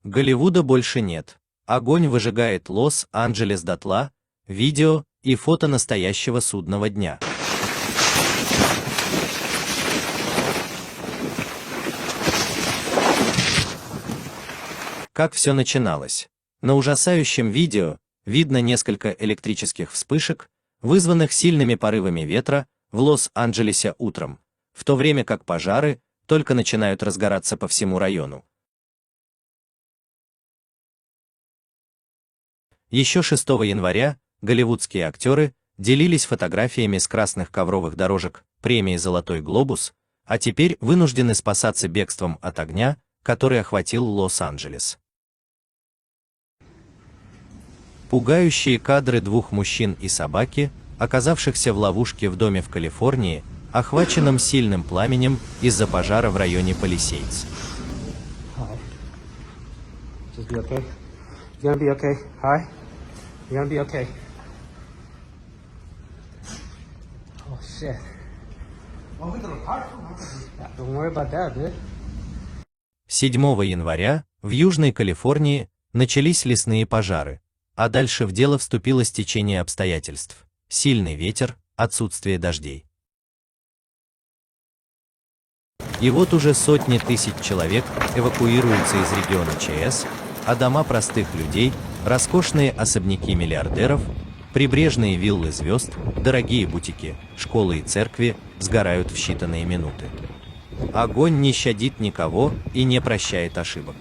Голливуда больше нет. Огонь выжигает Лос-Анджелес дотла. Видео и фото настоящего судного дня. Как все начиналось? На ужасающем видео видно несколько электрических вспышек, вызванных сильными порывами ветра в Лос-Анджелесе утром, в то время как пожары только начинают разгораться по всему району. Еще 6 января голливудские актеры делились фотографиями с красных ковровых дорожек премии «Золотой глобус», а теперь вынуждены спасаться бегством от огня, который охватил Лос-Анджелес. Пугающие кадры двух мужчин и собаки, оказавшихся в ловушке в доме в Калифорнии, охваченном сильным пламенем из-за пожара в районе Палисейдс. Don't worry about that, dude. 7 января в Южной Калифорнии начались лесные пожары, а дальше в дело вступило стечение обстоятельств: сильный ветер, отсутствие дождей. И вот уже сотни тысяч человек эвакуируются из региона ЧС, а дома простых людей, роскошные особняки миллиардеров, прибрежные виллы звезд, дорогие бутики, школы и церкви сгорают в считанные минуты. Огонь не щадит никого и не прощает ошибок.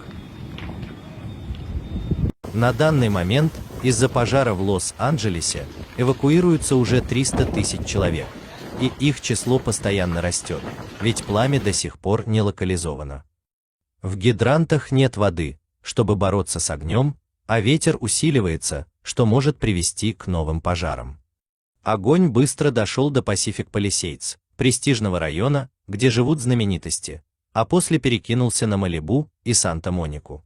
На данный момент из-за пожара в Лос-Анджелесе эвакуируются уже 300 тысяч человек, и их число постоянно растет, ведь пламя до сих пор не локализовано. В гидрантах нет воды, чтобы бороться с огнем, а ветер усиливается, что может привести к новым пожарам. Огонь быстро дошел до Pacific Palisades, престижного района, где живут знаменитости, а после перекинулся на Малибу и Санта-Монику.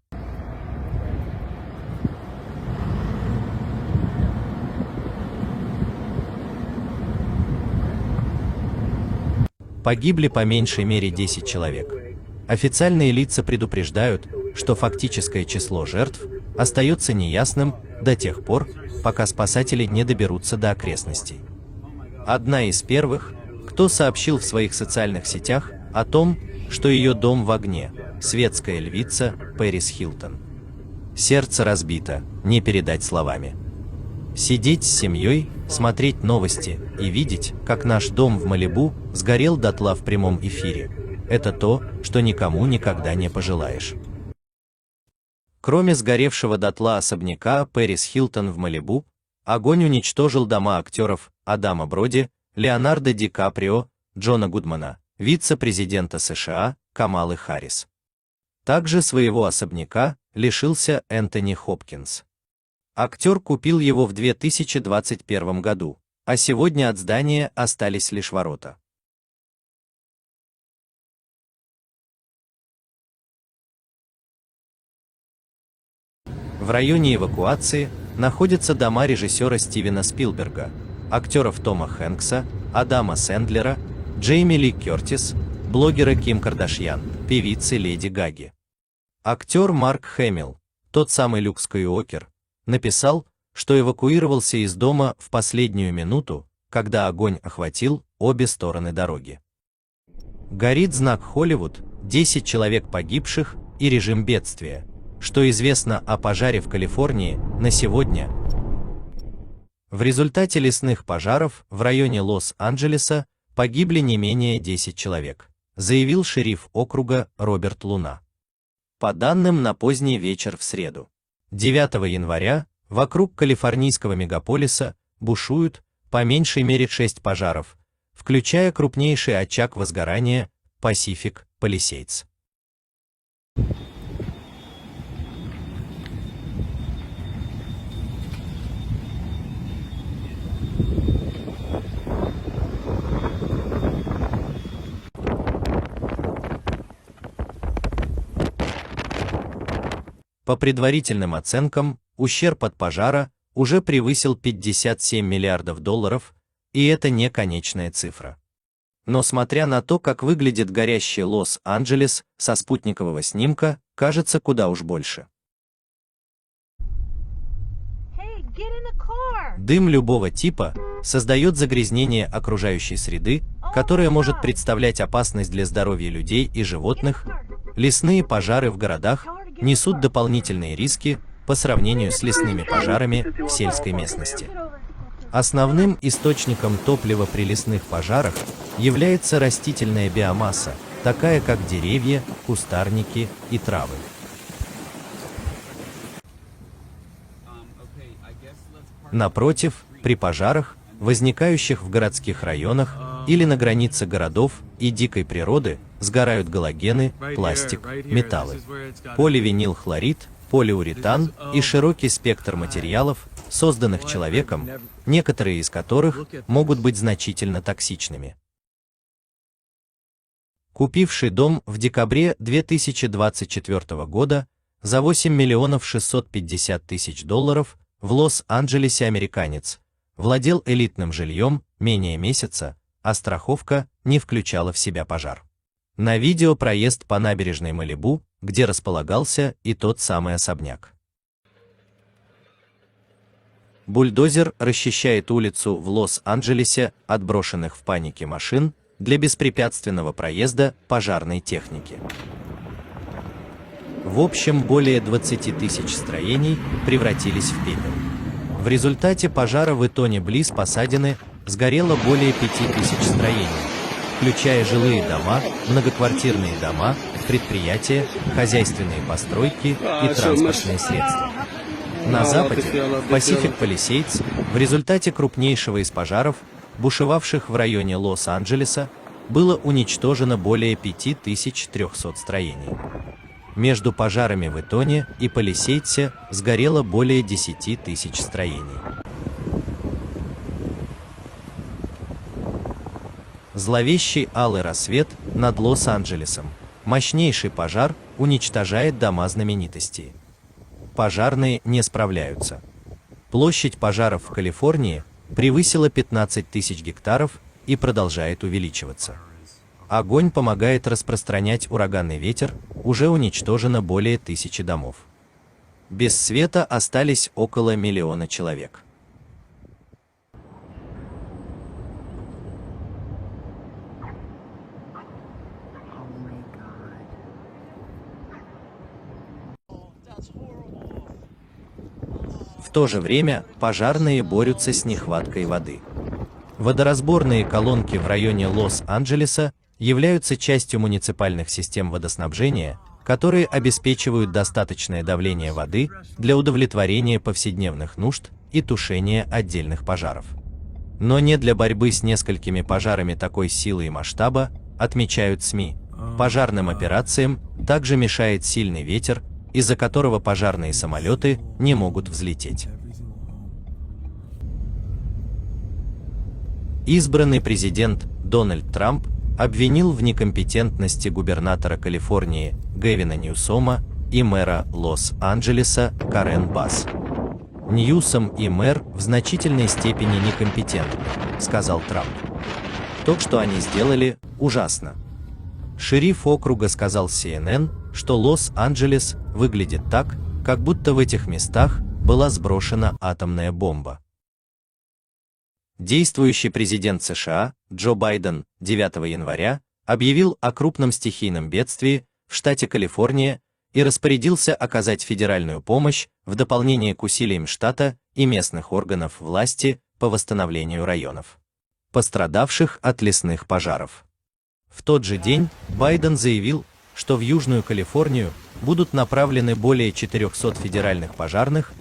Погибли по меньшей мере 10 человек. Официальные лица предупреждают, что фактическое число жертв остается неясным до тех пор, пока спасатели не доберутся до окрестностей. Одна из первых, кто сообщил в своих социальных сетях о том, что ее дом в огне, светская львица Пэрис Хилтон. Сердце разбито, не передать словами. Сидеть с семьей, смотреть новости и видеть, как наш дом в Малибу сгорел дотла в прямом эфире – это то, что никому никогда не пожелаешь. Кроме сгоревшего дотла особняка Пэрис Хилтон в Малибу, огонь уничтожил дома актеров Адама Броди, Леонардо Ди Каприо, Джона Гудмана, вице-президента США Камалы Харрис. Также своего особняка лишился Энтони Хопкинс. Актер купил его в 2021 году, а сегодня от здания остались лишь ворота. В районе эвакуации находятся дома режиссера Стивена Спилберга, актеров Тома Хэнкса, Адама Сэндлера, Джейми Ли Кертис, блогера Ким Кардашьян, певицы Леди Гаги. Актер Марк Хэмилл, тот самый Люк Скайуокер, написал, что эвакуировался из дома в последнюю минуту, когда огонь охватил обе стороны дороги. Горит знак Холливуд, 10 человек погибших и режим бедствия. Что известно о пожаре в Калифорнии на сегодня? В результате лесных пожаров в районе Лос-Анджелеса погибли не менее 10 человек, заявил шериф округа Роберт Луна. По данным на поздний вечер в среду, 9 января, вокруг калифорнийского мегаполиса бушуют по меньшей мере 6 пожаров, включая крупнейший очаг возгорания Pacific Palisades. По предварительным оценкам, ущерб от пожара уже превысил $57 миллиардов, и это не конечная цифра. Но смотря на то, как выглядит горящий Лос-Анджелес со спутникового снимка, кажется куда уж больше. Дым любого типа создает загрязнение окружающей среды, которое может представлять опасность для здоровья людей и животных. Лесные пожары в городах несут дополнительные риски по сравнению с лесными пожарами в сельской местности. Основным источником топлива при лесных пожарах является растительная биомасса, такая как деревья, кустарники и травы. Напротив, при пожарах, возникающих в городских районах или на границе городов и дикой природы, сгорают галогены, пластик, металлы, поливинилхлорид, полиуретан и широкий спектр материалов, созданных человеком, некоторые из которых могут быть значительно токсичными. Купивший дом в декабре 2024 года за 8 миллионов 650 тысяч долларов в Лос-Анджелесе американец владел элитным жильем менее месяца, а страховка не включала в себя пожар. На видео проезд по набережной Малибу, где располагался и тот самый особняк. Бульдозер расчищает улицу в Лос-Анджелесе от брошенных в панике машин для беспрепятственного проезда пожарной техники. В общем, более 20 тысяч строений превратились в пепел. В результате пожара в Итоне близ Пасадены сгорело более 5000 строений, включая жилые дома, многоквартирные дома, предприятия, хозяйственные постройки и транспортные средства. На западе, в Pacific Palisades, в результате крупнейшего из пожаров, бушевавших в районе Лос-Анджелеса, было уничтожено более 5300 строений. Между пожарами в Итоне и Палисейдсе сгорело более 10 тысяч строений. Зловещий алый рассвет над Лос-Анджелесом. Мощнейший пожар уничтожает дома знаменитостей. Пожарные не справляются. Площадь пожаров в Калифорнии превысила 15 тысяч гектаров и продолжает увеличиваться. Огонь помогает распространять ураганный ветер, уже уничтожено более 1000 домов. Без света остались около 1 миллиона человек. В то же время пожарные борются с нехваткой воды. Водоразборные колонки в районе Лос-Анджелеса являются частью муниципальных систем водоснабжения, которые обеспечивают достаточное давление воды для удовлетворения повседневных нужд и тушения отдельных пожаров. Но не для борьбы с несколькими пожарами такой силы и масштаба, отмечают СМИ. Пожарным операциям также мешает сильный ветер, из-за которого пожарные самолеты не могут взлететь. Избранный президент Дональд Трамп обвинил в некомпетентности губернатора Калифорнии Гэвина Ньюсома и мэра Лос-Анджелеса Карен Басс. Ньюсом и мэр в значительной степени некомпетентны, сказал Трамп. То, что они сделали, ужасно. Шериф округа сказал CNN, что Лос-Анджелес выглядит так, как будто в этих местах была сброшена атомная бомба. Действующий президент США Джо Байден 9 января объявил о крупном стихийном бедствии в штате Калифорния и распорядился оказать федеральную помощь в дополнение к усилиям штата и местных органов власти по восстановлению районов, пострадавших от лесных пожаров. В тот же день Байден заявил, что в Южную Калифорнию будут направлены более 400 федеральных пожарных,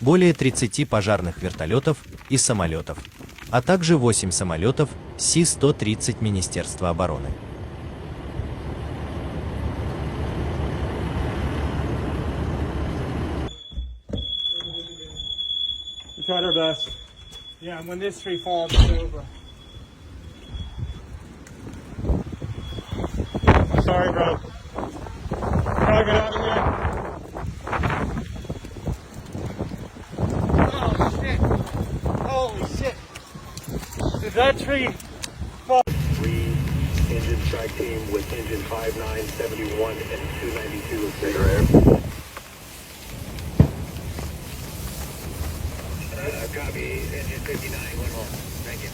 более 30 пожарных вертолетов и самолетов, а также 8 самолетов Си-130 Министерства обороны. We tried our best. Yeah, and when this tree falls, it's over. Sorry, bro. Gotta get out of here. Oh, shit. Holy shit. Did that tree fall? 3 engine strike team with engine 5971 and 292 of clear air. Engine 59, one more. Thank you.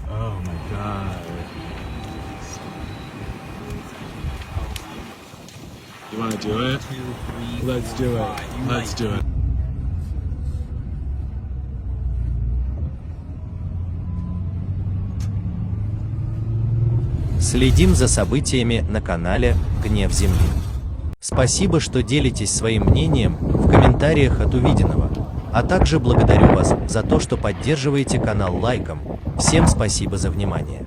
Oh my god. You want to do it? 2, 3, Let's do it. 5. You Let's might- do it. Следим за событиями на канале «Гнев Земли». Спасибо, что делитесь своим мнением в комментариях от увиденного, а также благодарю вас за то, что поддерживаете канал лайком. Всем спасибо за внимание.